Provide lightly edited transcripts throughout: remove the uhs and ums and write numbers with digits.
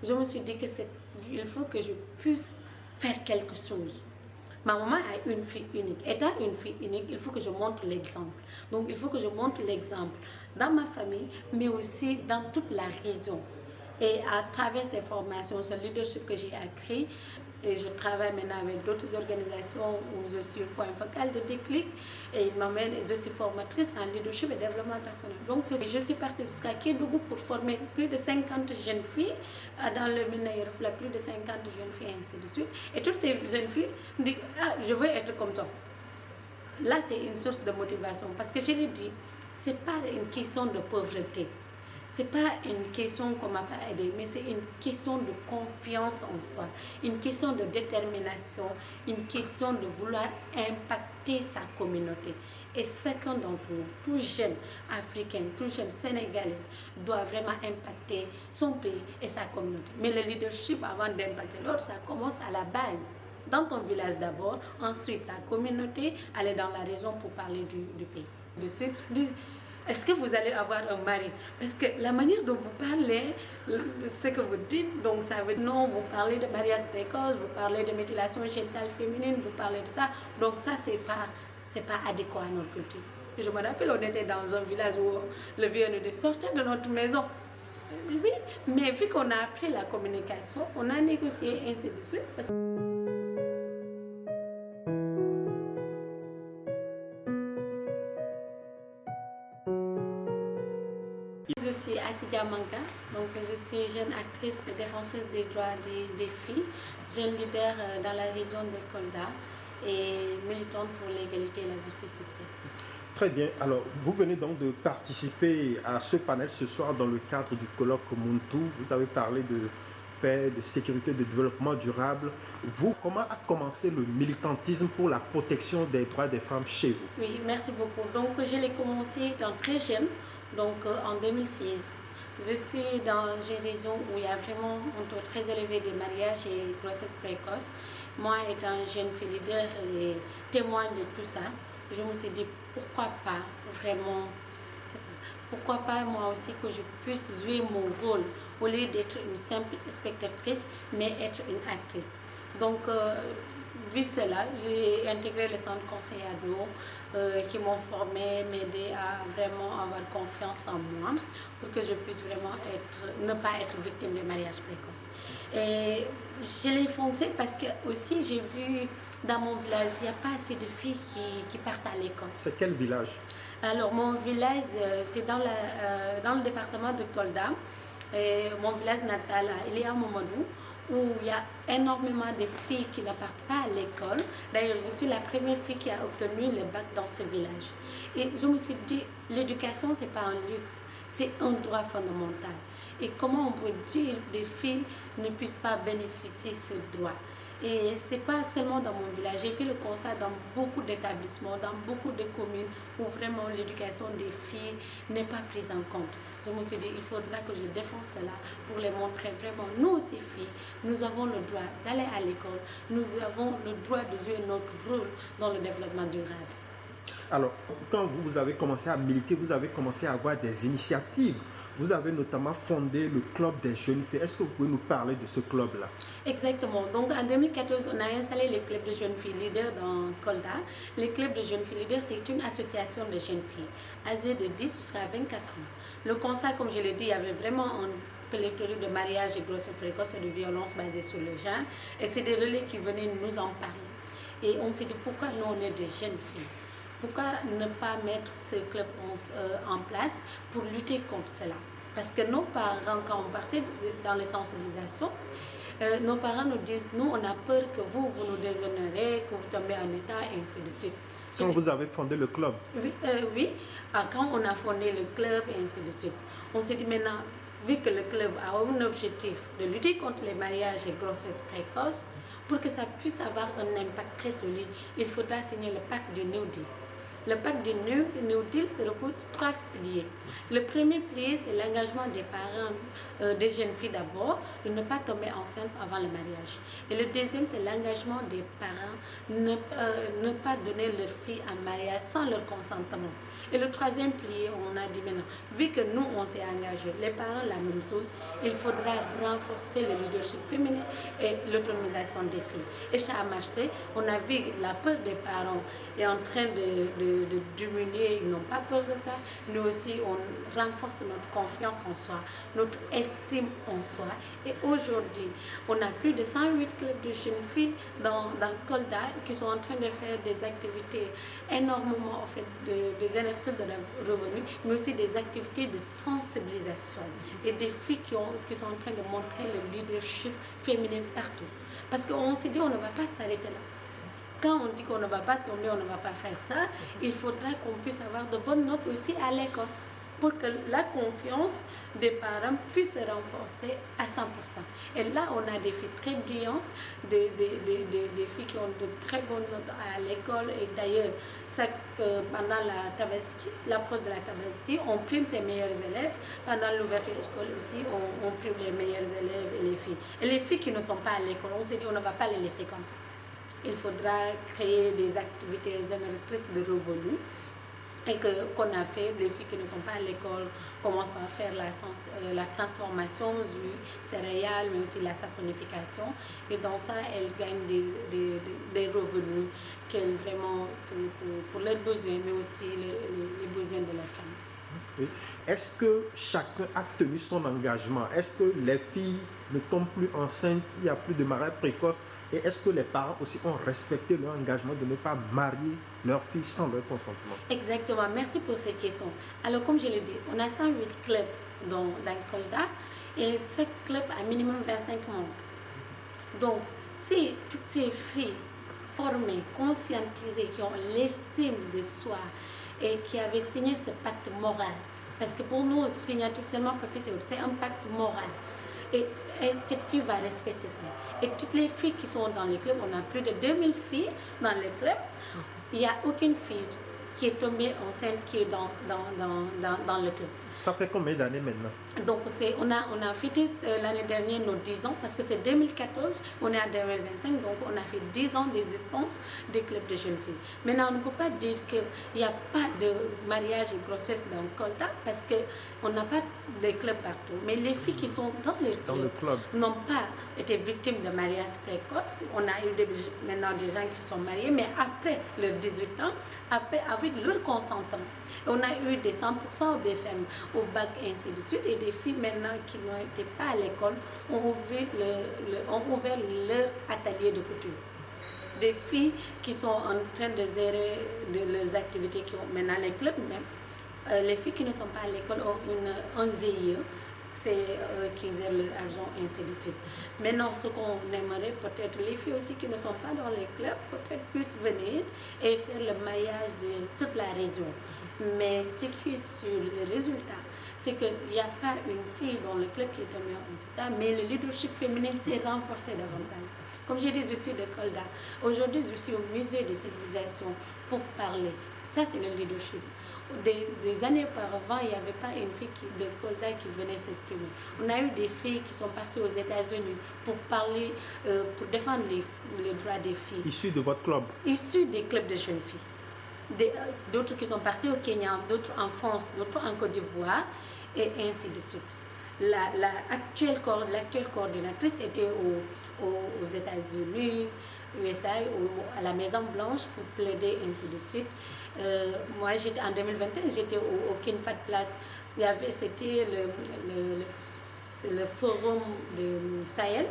je me suis dit il faut que je puisse faire quelque chose. Ma maman a une fille unique. Étant une fille unique, il faut que je montre l'exemple. Donc, il faut que je montre l'exemple dans ma famille, mais aussi dans toute la région. Et à travers ces formations, ce leadership que j'ai acquis, et je travaille maintenant avec d'autres organisations où je suis point focal de déclic et je suis formatrice en leadership et développement personnel. Donc je suis partie jusqu'à Kédougou pour former plus de 50 jeunes filles dans le Minaïr, plus de 50 jeunes filles et ainsi de suite. Et toutes ces jeunes filles disent je veux être comme toi. Là c'est une source de motivation parce que je l'ai dit, c'est pas une question de pauvreté. C'est pas une question qu'on m'a pas aidé, mais c'est une question de confiance en soi, une question de détermination, une question de vouloir impacter sa communauté. Et chacun d'entre nous, tout jeune africain, tout jeune sénégalais, doit vraiment impacter son pays et sa communauté. Mais le leadership, avant d'impacter l'autre, ça commence à la base. Dans ton village d'abord, ensuite ta communauté, aller dans la région pour parler du pays. Est-ce que vous allez avoir un mari? Parce que la manière dont vous parlez, ce que vous dites, donc ça veut dire non, vous parlez de mariage précoce, vous parlez de mutilation génitale féminine, vous parlez de ça. Donc ça, c'est pas adéquat à notre culture. Je me rappelle, on était dans un village où le vieux nous dit, sortez de notre maison. Oui, mais vu qu'on a appris la communication, on a négocié ainsi de suite. Je suis Asidia Manka, donc je suis jeune actrice défenseuse des droits des filles, jeune leader dans la région de Kolda et militante pour l'égalité et la justice sociale. Très bien, alors vous venez donc de participer à ce panel ce soir dans le cadre du colloque Muntu. Vous avez parlé de paix, de sécurité, de développement durable. Vous, comment a commencé le militantisme pour la protection des droits des femmes chez vous? Oui, merci beaucoup. Donc je l'ai commencé étant très jeune, donc en 2006. Je suis dans une région où il y a vraiment un taux très élevé de mariage et grossesse précoce. Moi, étant jeune fille leader et témoin de tout ça, je me suis dit pourquoi pas vraiment, pourquoi pas moi aussi que je puisse jouer mon rôle au lieu d'être une simple spectatrice, mais être une actrice. Donc, vu cela, j'ai intégré le centre conseil ado qui m'ont formé, m'aider à vraiment avoir confiance en moi pour que je puisse vraiment ne pas être victime de mariage précoce. Et je l'ai foncé parce que aussi j'ai vu dans mon village, il n'y a pas assez de filles qui partent à l'école. C'est quel village? Alors mon village, c'est dans le département de Kolda. Et mon village natal, il est à Momadou, où il y a énormément de filles qui ne partent pas à l'école. D'ailleurs, je suis la première fille qui a obtenu le bac dans ce village. Et je me suis dit, l'éducation, ce n'est pas un luxe, c'est un droit fondamental. Et comment on peut dire que des filles ne puissent pas bénéficier de ce droit? Et ce n'est pas seulement dans mon village, j'ai fait le constat dans beaucoup d'établissements, dans beaucoup de communes où vraiment l'éducation des filles n'est pas prise en compte. Je me suis dit, il faudra que je défende cela pour les montrer vraiment, nous aussi filles, nous avons le droit d'aller à l'école, nous avons le droit de jouer notre rôle dans le développement durable. Alors, quand vous avez commencé à militer, vous avez commencé à avoir des initiatives. Vous avez notamment fondé le club des jeunes filles. Est-ce que vous pouvez nous parler de ce club-là? Exactement. Donc en 2014, on a installé le club de jeunes filles leaders dans Kolda. Le club de jeunes filles leaders, c'est une association de jeunes filles âgées de 10 jusqu'à 24 ans. Le constat, comme je l'ai dit, il y avait vraiment un pléthore de mariage et grossesse précoce et de violences basées sur le genre. Et c'est des relais qui venaient nous en parler. Et on s'est dit, pourquoi nous, on est des jeunes filles? Pourquoi ne pas mettre ce club en place pour lutter contre cela? Parce que nos parents, quand on partait dans les sensibilisations, nos parents nous disent, nous on a peur que vous nous déshonorez, que vous tombez en état et ainsi de suite. Quand vous avez fondé le club? Oui, quand on a fondé le club et ainsi de suite. On s'est dit maintenant, vu que le club a un objectif de lutter contre les mariages et grossesses précoces, pour que ça puisse avoir un impact très solide, il faudra signer le pacte du New Deal. Le pacte du New Deal se repose sur 3 piliers. Le premier pilier, c'est l'engagement des parents, des jeunes filles d'abord, de ne pas tomber enceinte avant le mariage. Et le deuxième, c'est l'engagement des parents, ne pas donner leur fille en mariage sans leur consentement. Et le troisième pilier, on a dit maintenant, vu que nous, on s'est engagés, les parents, la même chose, il faudra renforcer le leadership féminin et l'autonomisation des filles. Et ça a marché. On a vu la peur des parents est en train de diminuer, ils n'ont pas peur de ça. Nous aussi, on renforce notre confiance en soi, notre estime en soi. Et aujourd'hui, on a plus de 108 clubs de jeunes filles dans Kolda qui sont en train de faire des activités énormément, en fait, des génératrices de revenus, mais aussi des activités de sensibilisation et des filles qui sont en train de montrer le leadership féminin partout. Parce qu'on s'est dit, on ne va pas s'arrêter là. Quand on dit qu'on ne va pas tomber, on ne va pas faire ça, il faudra qu'on puisse avoir de bonnes notes aussi à l'école pour que la confiance des parents puisse se renforcer à 100%. Et là, on a des filles très brillantes, des filles qui ont de très bonnes notes à l'école. Et d'ailleurs, pendant la Tabaski, l'approche de la Tabaski, on prime ses meilleurs élèves. Pendant l'ouverture scolaire aussi, on prime les meilleurs élèves et les filles. Et les filles qui ne sont pas à l'école, on s'est dit, on ne va pas les laisser comme ça. Il faudra créer des activités génératrices de revenus et qu'on a fait. Les filles qui ne sont pas à l'école commencent par faire la transformation du céréales, mais aussi la saponification. Et dans ça, elles gagnent des revenus qu'elles vraiment pour leurs besoins, mais aussi les besoins de leur famille. Oui. Est-ce que chacun a tenu son engagement? Est-ce que les filles ne tombent plus enceintes? Il n'y a plus de mariage précoce? Et est-ce que les parents aussi ont respecté leur engagement de ne pas marier leurs filles sans leur consentement? Exactement, merci pour cette question. Alors, comme je l'ai dit, on a 108 clubs dans Kolda et chaque club a minimum 25 membres. Donc, si toutes ces filles formées, conscientisées, qui ont l'estime de soi et qui avaient signé ce pacte moral, parce que pour nous, signature seulement papier, c'est un pacte moral. Et cette fille va respecter ça. Et toutes les filles qui sont dans les clubs, on a plus de 2000 filles dans les clubs, il n'y a aucune fille qui est tombée enceinte qui est dans le club. Ça fait combien d'années maintenant? Donc, on a fêté l'année dernière nos 10 ans, parce que c'est 2014, on est à 2025, donc on a fait 10 ans d'existence des clubs de jeunes filles. Maintenant, on ne peut pas dire qu'il n'y a pas de mariage et grossesse dans Kolda, parce qu'on n'a pas de clubs partout. Mais les filles qui sont dans le club n'ont pas été victimes de mariage précoce. On a eu maintenant des gens qui sont mariés, mais après leurs 18 ans, avec leur consentement. On a eu des 100% au BFM, au bac, et ainsi de suite. Et des filles maintenant qui n'étaient pas à l'école ont ouvert leur atelier de couture. Des filles qui sont en train de gérer leurs activités, qui ont maintenant les clubs même. Les filles qui ne sont pas à l'école ont un GIE, c'est eux qui gèrent leur argent, et ainsi de suite. Maintenant, ce qu'on aimerait, peut-être les filles aussi qui ne sont pas dans les clubs, peut-être puissent venir et faire le maillage de toute la région. Mais ce qui est sur les résultats, c'est qu'il n'y a pas une fille dans le club qui est tombée enceinte, mais le leadership féminin s'est renforcé davantage. Comme j'ai dit, je suis de Kolda. Aujourd'hui, je suis au musée des civilisations pour parler. Ça, c'est le leadership. Des années auparavant, il n'y avait pas une fille de Kolda qui venait s'exprimer. On a eu des filles qui sont parties aux États-Unis pour parler, pour défendre les droits des filles. Issues de votre club? Issues des clubs de jeunes filles. D'autres qui sont partis au Kenya, d'autres en France, d'autres en Côte d'Ivoire, et ainsi de suite. L'actuelle coordinatrice était aux États-Unis, USA, à la Maison Blanche pour plaider, ainsi de suite. Moi, en 2021, j'étais au King Fahd Place. C'était le forum du Sahel,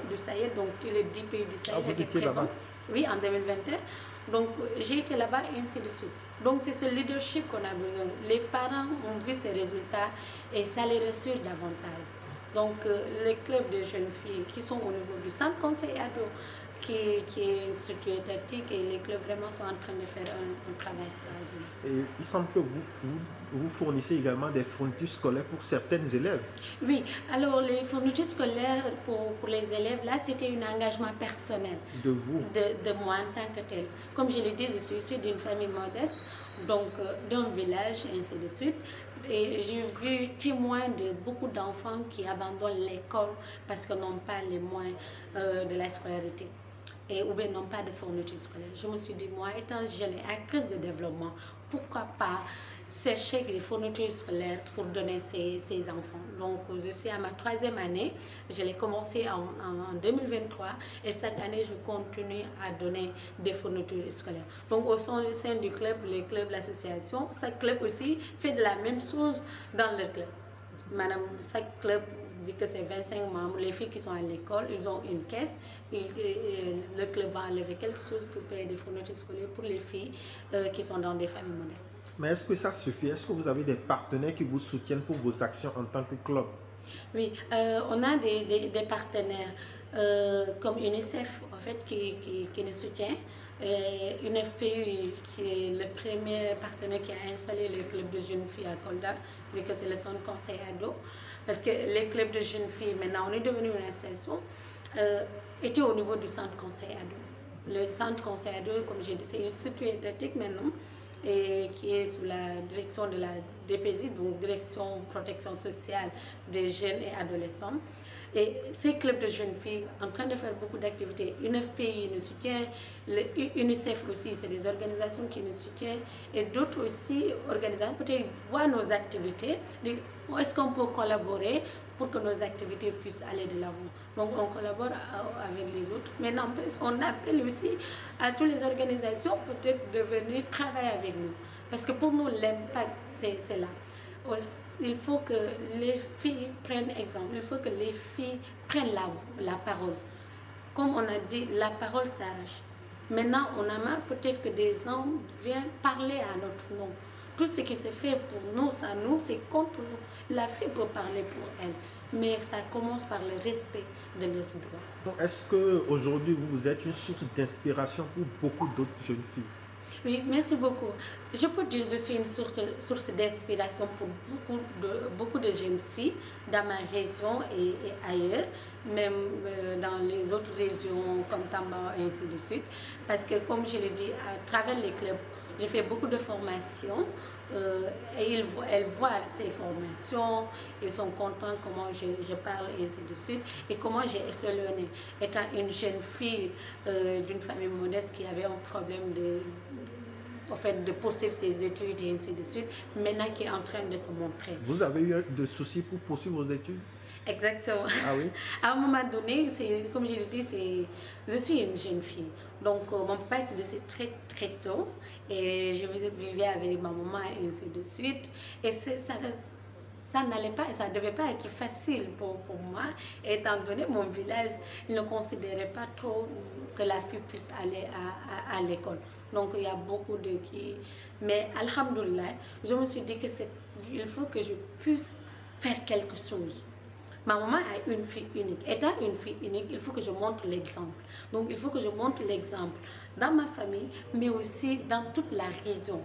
donc tous les 10 pays du Sahel étaient présents. Oui, en 2021. Donc, j'ai été là-bas et ainsi de suite. Donc, c'est ce leadership qu'on a besoin. Les parents ont vu ces résultats et ça les rassure davantage. Donc, les clubs de jeunes filles qui sont au niveau du centre conseil ado, qui est une structure étatique et les clubs vraiment sont en train de faire un travail extraordinaire. Et il semble que vous fournissez également des fournitures scolaires pour certains élèves. Oui, alors les fournitures scolaires pour les élèves, là, c'était un engagement personnel. De vous? De moi en tant que tel. Comme je l'ai dit, je suis issue d'une famille modeste, donc d'un village, et ainsi de suite. Et j'ai vu témoin de beaucoup d'enfants qui abandonnent l'école parce qu'ils n'ont pas les moyens de la scolarité ou bien n'ont pas de fourniture scolaire. Je me suis dit, moi, étant jeune et actrice de développement, pourquoi pas chercher les fournitures scolaires pour donner ces enfants. Donc, je suis à ma 3e année. Je l'ai commencé en 2023 et cette année, je continue à donner des fournitures scolaires. Donc, au sein du club, les clubs, l'association, chaque club aussi fait de la même chose dans le club. Madame, chaque club, vu que c'est 25 membres, les filles qui sont à l'école, ils ont une caisse. Le club va enlever quelque chose pour payer des fournitures scolaires pour les filles qui sont dans des familles modestes. Mais est-ce que ça suffit? Est-ce que vous avez des partenaires qui vous soutiennent pour vos actions en tant que club? Oui, on a des partenaires comme UNICEF en fait, qui nous soutient. Une FPU qui est le premier partenaire qui a installé le club de jeunes filles à Kolda, vu que c'est le centre conseil ado. Parce que les clubs de jeunes filles, maintenant on est devenu une association, étaient au niveau du centre conseil ado. Le centre conseil ado, comme j'ai dit, c'est une structure étatique maintenant, et qui est sous la direction de la DPSI, donc Direction Protection Sociale des Jeunes et Adolescents. Et ces clubs de jeunes filles en train de faire beaucoup d'activités. UNFPI nous soutient, UNICEF aussi, c'est des organisations qui nous soutiennent. Et d'autres aussi, organisations, peut-être voient nos activités, disent est-ce qu'on peut collaborer pour que nos activités puissent aller de l'avant. Donc on collabore avec les autres. Mais n'empêche, on appelle aussi à toutes les organisations peut-être de venir travailler avec nous. Parce que pour nous, l'impact, c'est là. Il faut que les filles prennent exemple, il faut que les filles prennent la parole. Comme on a dit, la parole s'arrache. Maintenant, on a marre peut-être que des hommes viennent parler à notre nom. Tout ce qui se fait pour nous, ça nous, c'est contre nous. La fille peut parler pour elle, mais ça commence par le respect de leurs droits. Est-ce qu'aujourd'hui, vous êtes une source d'inspiration pour beaucoup d'autres jeunes filles? Oui, merci beaucoup. Je peux dire que je suis une source d'inspiration pour beaucoup de jeunes filles dans ma région et ailleurs, même dans les autres régions comme Tamba et ainsi de suite. Parce que, comme je l'ai dit, à travers les clubs, j'ai fait beaucoup de formations et elles voient ces formations, ils sont contents comment je parle et ainsi de suite, et comment j'ai échelonné. Étant une jeune fille d'une famille modeste qui avait un problème de poursuivre ses études et ainsi de suite, maintenant qui est en train de se montrer. Vous avez eu des soucis pour poursuivre vos études? Exactement. Ah oui? À un moment donné, comme je l'ai dit, je suis une jeune fille. Donc, mon papa était décédé très, très tôt. Et je vivais avec ma maman et ainsi de suite. Et ça n'allait pas, et ça ne devait pas être facile pour moi. Étant donné mon village, il ne considérait pas trop que la fille puisse aller à l'école. Donc, il y a beaucoup de qui... Mais, alhamdoulilah, je me suis dit qu'il faut que je puisse faire quelque chose. Ma maman a une fille unique. Étant une fille unique, il faut que je montre l'exemple. Donc, il faut que je montre l'exemple dans ma famille, mais aussi dans toute la région.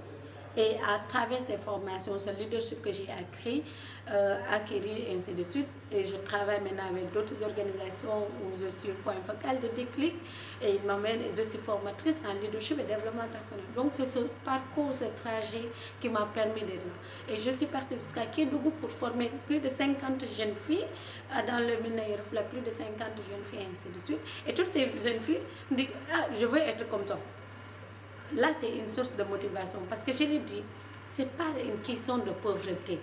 Et à travers ces formations, ce leadership que j'ai acquis, et ainsi de suite, et je travaille maintenant avec d'autres organisations où je suis point focal de déclic et je suis formatrice en leadership et développement personnel. Donc c'est ce parcours, ce trajet qui m'a permis d'être là. Et je suis partie jusqu'à Kédougou pour former plus de 50 jeunes filles dans le Minaïr, plus de 50 jeunes filles et ainsi de suite. Et toutes ces jeunes filles disent je veux être comme toi. Là, c'est une source de motivation parce que je l'ai dit, ce n'est pas une question de pauvreté,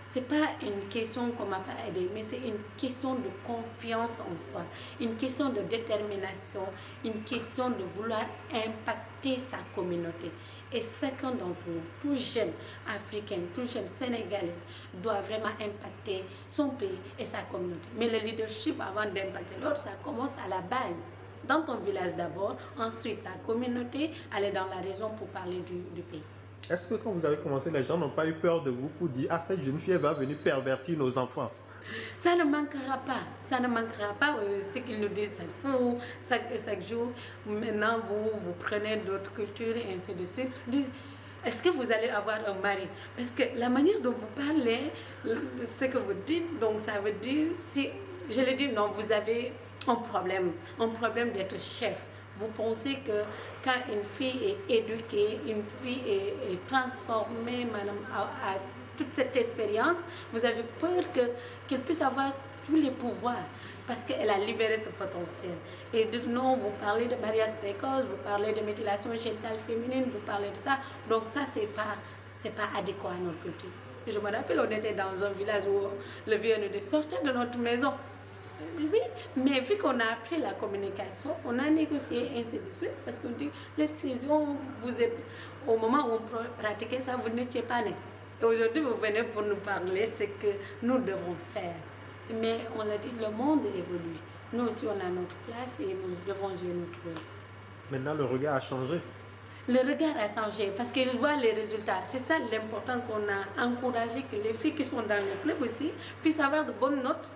ce n'est pas une question qu'on ne m'a pas aidé, mais c'est une question de confiance en soi, une question de détermination, une question de vouloir impacter sa communauté. Et chacun d'entre nous, tout jeune africain, tout jeune sénégalais, doit vraiment impacter son pays et sa communauté. Mais le leadership, avant d'impacter l'autre, ça commence à la base. Dans ton village d'abord, ensuite la communauté, aller dans la région pour parler du pays. Est-ce que quand vous avez commencé, les gens n'ont pas eu peur de vous pour dire « Ah, cette jeune fille va venir pervertir nos enfants » Ça ne manquera pas. Ça ne manquera pas. Ce qu'ils nous disent chaque jour. Maintenant, vous prenez d'autres cultures et ainsi de suite. Est-ce que vous allez avoir un mari? Parce que la manière dont vous parlez, ce que vous dites, donc ça veut dire, si je le dis, non, vous avez un problème d'être chef. Vous pensez que quand une fille est éduquée, une fille est transformée, madame, à toute cette expérience, vous avez peur qu'elle puisse avoir tous les pouvoirs parce qu'elle a libéré ce potentiel. Et non, vous parlez de mariage précoce, vous parlez de mutilation génitale féminine, vous parlez de ça. Donc ça, c'est pas adéquat à notre culture. Et je me rappelle, on était dans un village où le vieux nous dit, sortez de notre maison. Oui, mais vu qu'on a appris la communication, on a négocié ainsi de suite, parce qu'on dit, les décisions, vous êtes, au moment où on pratiquait ça, vous n'étiez pas nés. Et aujourd'hui, vous venez pour nous parler ce que nous devons faire. Mais on l'a dit, le monde évolue. Nous aussi, on a notre place et nous devons jouer notre rôle. Maintenant, le regard a changé. Le regard a changé parce qu'ils voient les résultats. C'est ça l'importance qu'on a encouragé que les filles qui sont dans le club aussi puissent avoir de bonnes notes,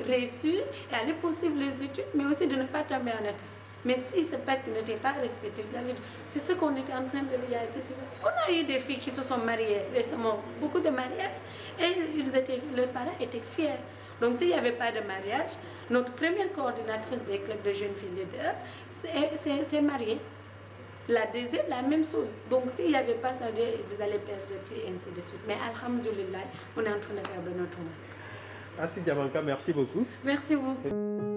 réussir et aller poursuivre les études, mais aussi de ne pas tomber en état. Mais si ce pacte n'était pas respecté, c'est ce qu'on était en train de réaliser. On a eu des filles qui se sont mariées récemment, beaucoup de mariages, et leurs parents étaient fiers. Donc s'il n'y avait pas de mariage, notre première coordinatrice des clubs de jeunes filles leaders s'est mariée. La deuxième, la même chose. Donc s'il n'y avait pas ça, vous allez perdre et ainsi de suite. Mais alhamdoulilah, on est en train de faire de notre monde. Assi Diamanka, merci beaucoup. Merci beaucoup.